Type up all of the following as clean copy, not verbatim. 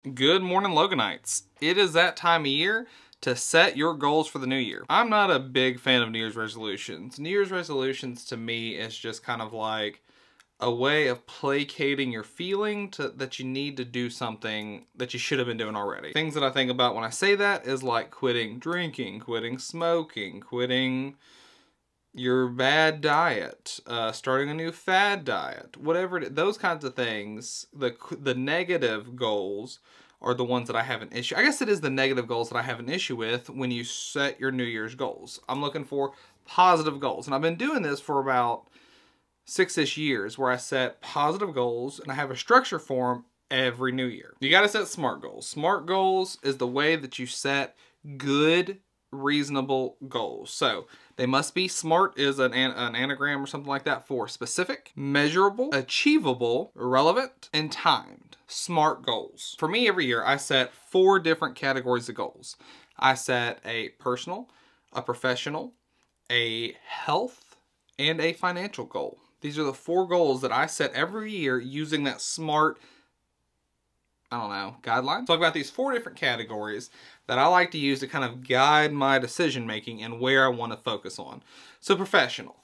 Good morning, Loganites. It is that time of year to set your goals for the new year. I'm not a big fan of New Year's resolutions. New Year's resolutions to me is just kind of like a way of placating your feeling that you need to do something that you should have been doing already. Things that I think about when I say that is like quitting drinking, quitting smoking, quitting your bad diet, starting a new fad diet, whatever it is, those kinds of things. The negative goals are the ones that I have an issue. I guess it is the negative goals that I have an issue with when you set your New Year's goals. I'm looking for positive goals, and I've been doing this for about 6-ish years where I set positive goals and I have a structure for them every new year. You got to set SMART goals. SMART goals is the way that you set good, reasonable goals. So they must be SMART is an anagram or something like that for specific, measurable, achievable, relevant, and timed. SMART goals. For me, every year I set 4 different categories of goals. I set a personal, a professional, a health, and a financial goal. These are the 4 goals that I set every year using that SMART, guideline. So I've got these 4 different categories that I like to use to kind of guide my decision making and where I want to focus on. So professional.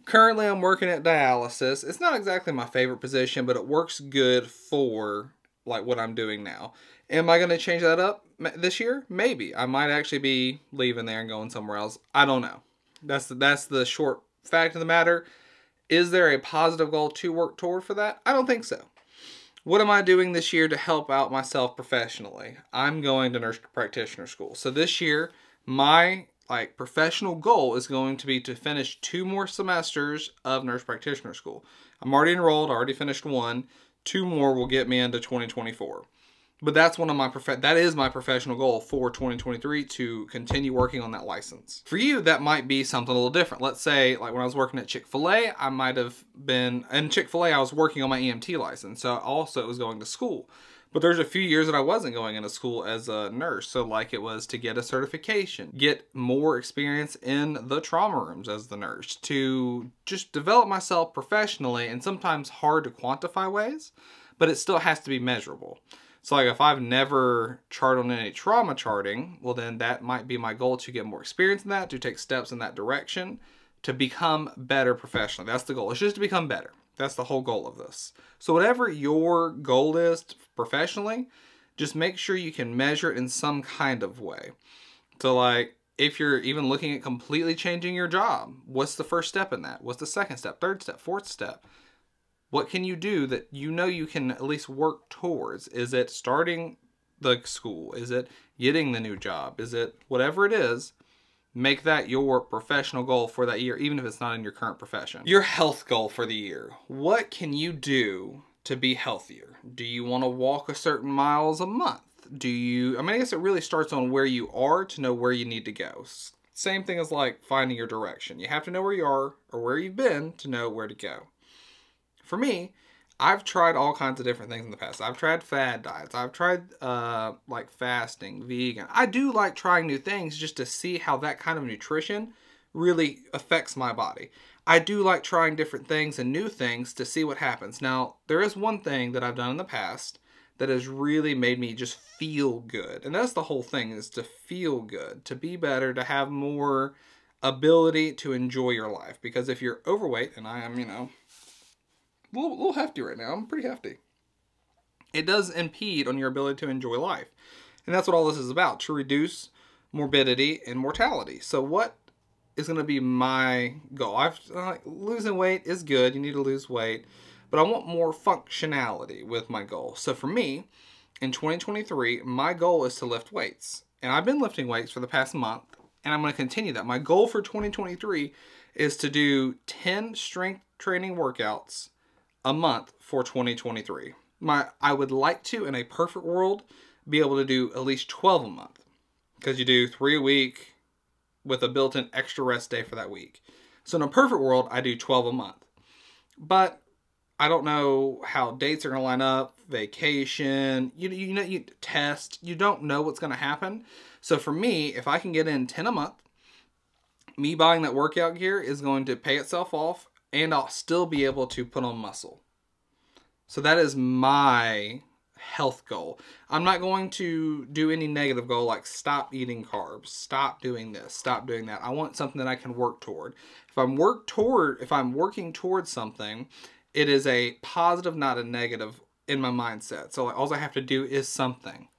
Currently I'm working at dialysis. It's not exactly my favorite position, but it works good for like what I'm doing now. Am I going to change that up this year? Maybe. I might actually be leaving there and going somewhere else. I don't know. That's the short fact of the matter. Is there a positive goal to work toward for that? I don't think so. What am I doing this year to help out myself professionally? I'm going to nurse practitioner school. So this year, my professional goal is going to be to finish 2 more semesters of nurse practitioner school. I'm already enrolled, already finished 1. 2 more will get me into 2024. But that's one of my that is my professional goal for 2023, to continue working on that license. For you, that might be something a little different. Let's say, like when I was working at Chick-fil-A, I might have been, in Chick-fil-A, I was working on my EMT license. So also was going to school. But there's a few years that I wasn't going into school as a nurse. So like it was to get a certification, get more experience in the trauma rooms as the nurse, to just develop myself professionally in sometimes hard to quantify ways, but it still has to be measurable. So like if I've never charted on any trauma charting, well then that might be my goal, to get more experience in that, to take steps in that direction, to become better professionally. That's the goal. It's just to become better. That's the whole goal of this. So whatever your goal is professionally, just make sure you can measure it in some kind of way. So like if you're even looking at completely changing your job, what's the first step in that? What's the second step, third step, fourth step? What can you do that you know you can at least work towards? Is it starting the school? Is it getting the new job? Is it whatever it is? Make that your professional goal for that year, even if it's not in your current profession. Your health goal for the year. What can you do to be healthier? Do you want to walk a certain miles a month? I guess it really starts on where you are to know where you need to go. Same thing as like finding your direction. You have to know where you are or where you've been to know where to go. For me, I've tried all kinds of different things in the past. I've tried fad diets. I've tried like fasting, vegan. I do like trying new things just to see how that kind of nutrition really affects my body. I do like trying different things and new things to see what happens. Now, there is one thing that I've done in the past that has really made me just feel good. And that's the whole thing, is to feel good, to be better, to have more ability to enjoy your life. Because if you're overweight, and I am, a little hefty right now. I'm pretty hefty. It does impede on your ability to enjoy life. And that's what all this is about, to reduce morbidity and mortality. So what is going to be my goal? Losing weight is good. You need to lose weight. But I want more functionality with my goal. So for me, in 2023, my goal is to lift weights. And I've been lifting weights for the past month, and I'm going to continue that. My goal for 2023 is to do 10 strength training workouts a month for 2023. I would like to, in a perfect world, be able to do at least 12 a month, because you do 3 a week with a built-in extra rest day for that week. So in a perfect world, I do 12 a month. But I don't know how dates are going to line up, vacation, you test, you don't know what's going to happen. So for me, if I can get in 10 a month, me buying that workout gear is going to pay itself off, and I'll still be able to put on muscle. So that is my health goal. I'm not going to do any negative goal like stop eating carbs, stop doing this, stop doing that. I want something that I can work toward. If I'm working towards something, it is a positive, not a negative in my mindset. So like, all I have to do is something.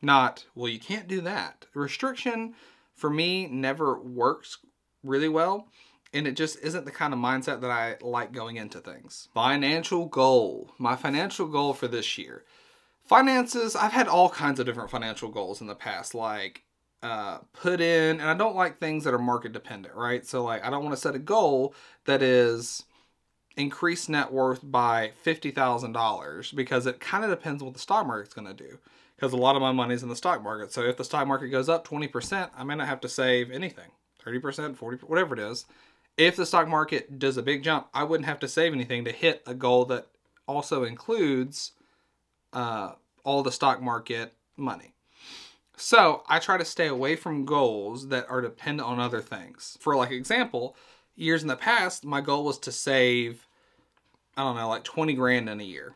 Not, well, you can't do that. Restriction for me never works really well. And it just isn't the kind of mindset that I like going into things. Financial goal. My financial goal for this year. Finances, I've had all kinds of different financial goals in the past. Like put in, and I don't like things that are market dependent, right? So like I don't want to set a goal that is increase net worth by $50,000 because it kind of depends what the stock market's going to do. Because a lot of my money's in the stock market. So if the stock market goes up 20%, I may not have to save anything. 30%, 40%, whatever it is. If the stock market does a big jump, I wouldn't have to save anything to hit a goal that also includes all the stock market money. So I try to stay away from goals that are dependent on other things. For like example, years in the past, my goal was to save, I don't know, like 20 grand in a year,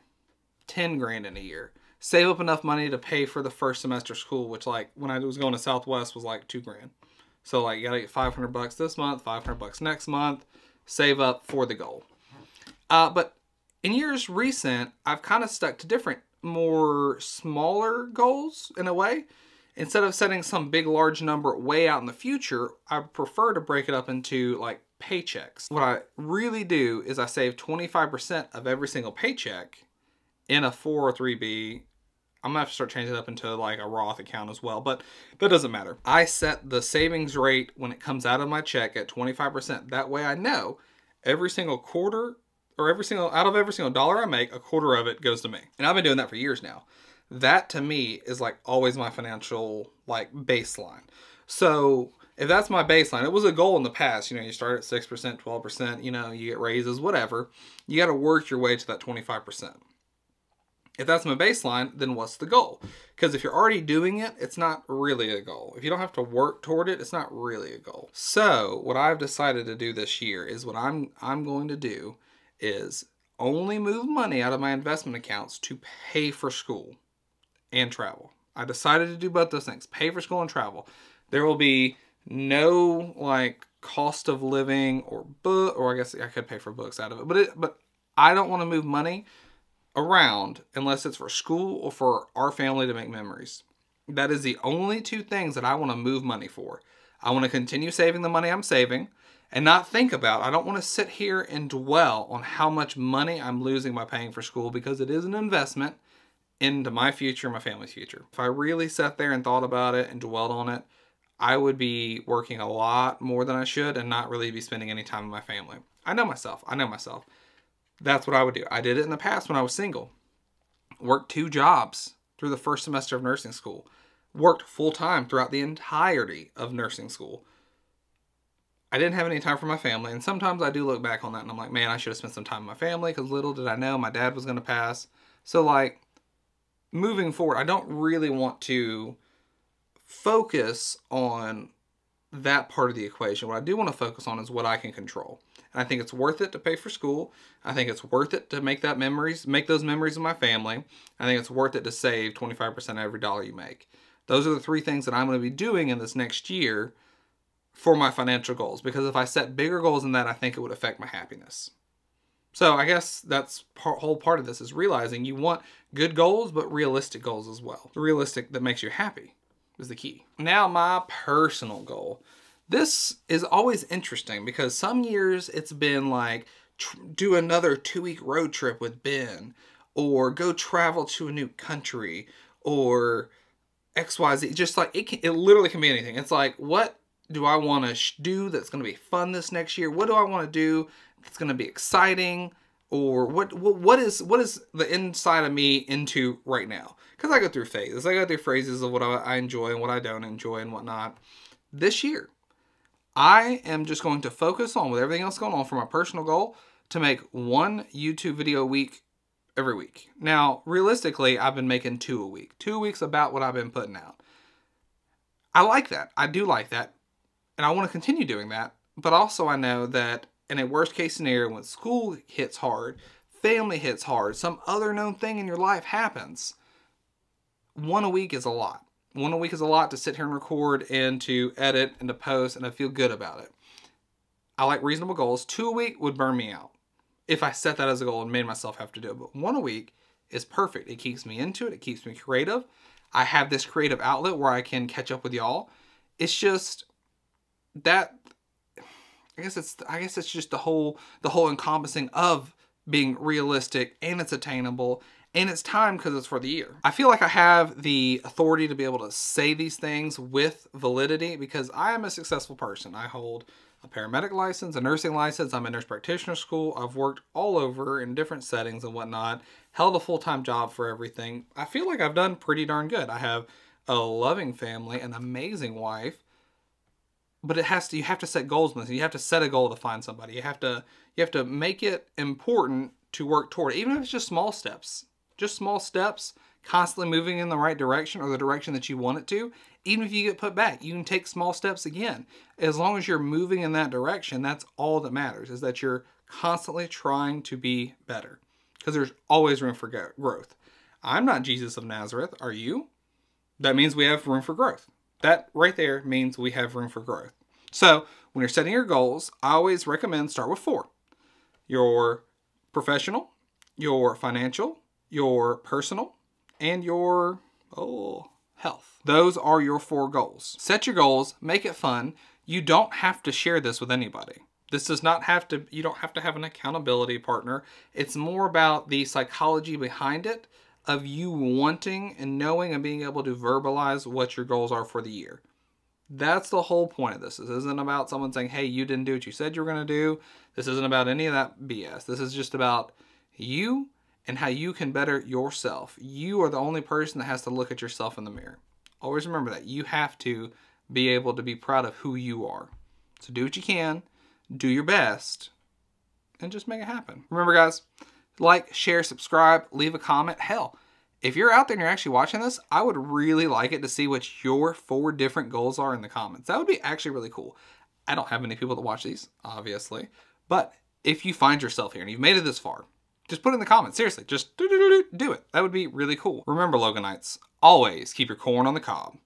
10 grand in a year. Save up enough money to pay for the first semester of school, which like when I was going to Southwest was like 2 grand. So like you gotta get $500 this month, $500 next month, save up for the goal. But in years recent, I've kind of stuck to different, more smaller goals in a way. Instead of setting some big, large number way out in the future, I prefer to break it up into like paychecks. What I really do is I save 25% of every single paycheck in a 403b. I'm gonna have to start changing it up into like a Roth account as well, but that doesn't matter. I set the savings rate when it comes out of my check at 25%. That way I know every single quarter or out of every single dollar I make, a quarter of it goes to me. And I've been doing that for years now. That to me is like always my financial like baseline. So if that's my baseline, it was a goal in the past, you start at 6%, 12%, you get raises, whatever. You got to work your way to that 25%. If that's my baseline, then what's the goal? Because if you're already doing it, it's not really a goal. If you don't have to work toward it, it's not really a goal. So what I've decided to do this year is what I'm going to do is only move money out of my investment accounts to pay for school and travel. I decided to do both those things, pay for school and travel. There will be no like cost of living or I guess I could pay for books out of it, but I don't want to move money around unless it's for school or for our family to make memories. That is the only two things that I want to move money for. I want to continue saving the money I'm saving and not think about, I don't want to sit here and dwell on how much money I'm losing by paying for school because it is an investment into my future, my family's future. If I really sat there and thought about it and dwelled on it, I would be working a lot more than I should and not really be spending any time with my family. I know myself. That's what I would do. I did it in the past when I was single. Worked 2 jobs through the first semester of nursing school. Worked full-time throughout the entirety of nursing school. I didn't have any time for my family, and sometimes I do look back on that and I'm like, man, I should have spent some time with my family because little did I know my dad was going to pass. So like, moving forward, I don't really want to focus on that part of the equation. What I do want to focus on is what I can control. And I think it's worth it to pay for school. I think it's worth it to make those memories with my family. I think it's worth it to save 25% of every dollar you make. Those are the 3 things that I'm going to be doing in this next year for my financial goals. Because if I set bigger goals than that, I think it would affect my happiness. So I guess that's whole part of this is realizing you want good goals, but realistic goals as well. Realistic that makes you happy is the key. Now my personal goal. This is always interesting because some years it's been like do another 2-week road trip with Ben, or go travel to a new country, or XYZ. Just like it literally can be anything. It's like, what do I want to do that's going to be fun this next year? What do I want to do that's going to be exciting? Or what is the inside of me into right now? Because I go through phases. I go through phases of what I enjoy and what I don't enjoy and whatnot. This year, I am just going to focus on, with everything else going on, for my personal goal to make 1 YouTube video a week every week. Now, realistically, I've been making 2 a week. 2 weeks about what I've been putting out. I like that. I do like that. And I want to continue doing that. But also I know that in a worst case scenario, when school hits hard, family hits hard, some other known thing in your life happens, 1 a week is a lot. 1 a week is a lot to sit here and record and to edit and to post, and I feel good about it. I like reasonable goals. 2 a week would burn me out if I set that as a goal and made myself have to do it. But 1 a week is perfect. It keeps me into it. It keeps me creative. I have this creative outlet where I can catch up with y'all. It's just that, I guess it's just the whole encompassing of being realistic, and it's attainable, and it's time because it's for the year. I feel like I have the authority to be able to say these things with validity because I am a successful person. I hold a paramedic license, a nursing license. I'm in nurse practitioner school. I've worked all over in different settings and whatnot, held a full-time job for everything. I feel like I've done pretty darn good. I have a loving family, an amazing wife, but you have to set goals in this. You have to set a goal to find somebody. You have to make it important to work toward it, even if it's just small steps. Just small steps, constantly moving in the right direction or the direction that you want it to. Even if you get put back, you can take small steps again. As long as you're moving in that direction, that's all that matters, is that you're constantly trying to be better. Because there's always room for growth. I'm not Jesus of Nazareth, are you? That means we have room for growth. That right there means we have room for growth. So when you're setting your goals, I always recommend start with 4. Your professional, your financial, your personal, and your health. Those are your 4 goals. Set your goals, make it fun. You don't have to share this with anybody. This does not have to, you don't have to have an accountability partner. It's more about the psychology behind it of you wanting and knowing and being able to verbalize what your goals are for the year. That's the whole point of this. This isn't about someone saying, hey, you didn't do what you said you were going to do. This isn't about any of that BS. This is just about you and how you can better yourself. You are the only person that has to look at yourself in the mirror. Always remember that. You have to be able to be proud of who you are. So do what you can, do your best, and just make it happen. Remember, guys, like, share, subscribe, leave a comment. Hell, if you're out there and you're actually watching this, I would really like it to see what your 4 different goals are in the comments. That would be actually really cool. I don't have many people that watch these, obviously, but if you find yourself here and you've made it this far, just put it in the comments. Seriously, just do it. That would be really cool. Remember, Loganites, always keep your corn on the cob.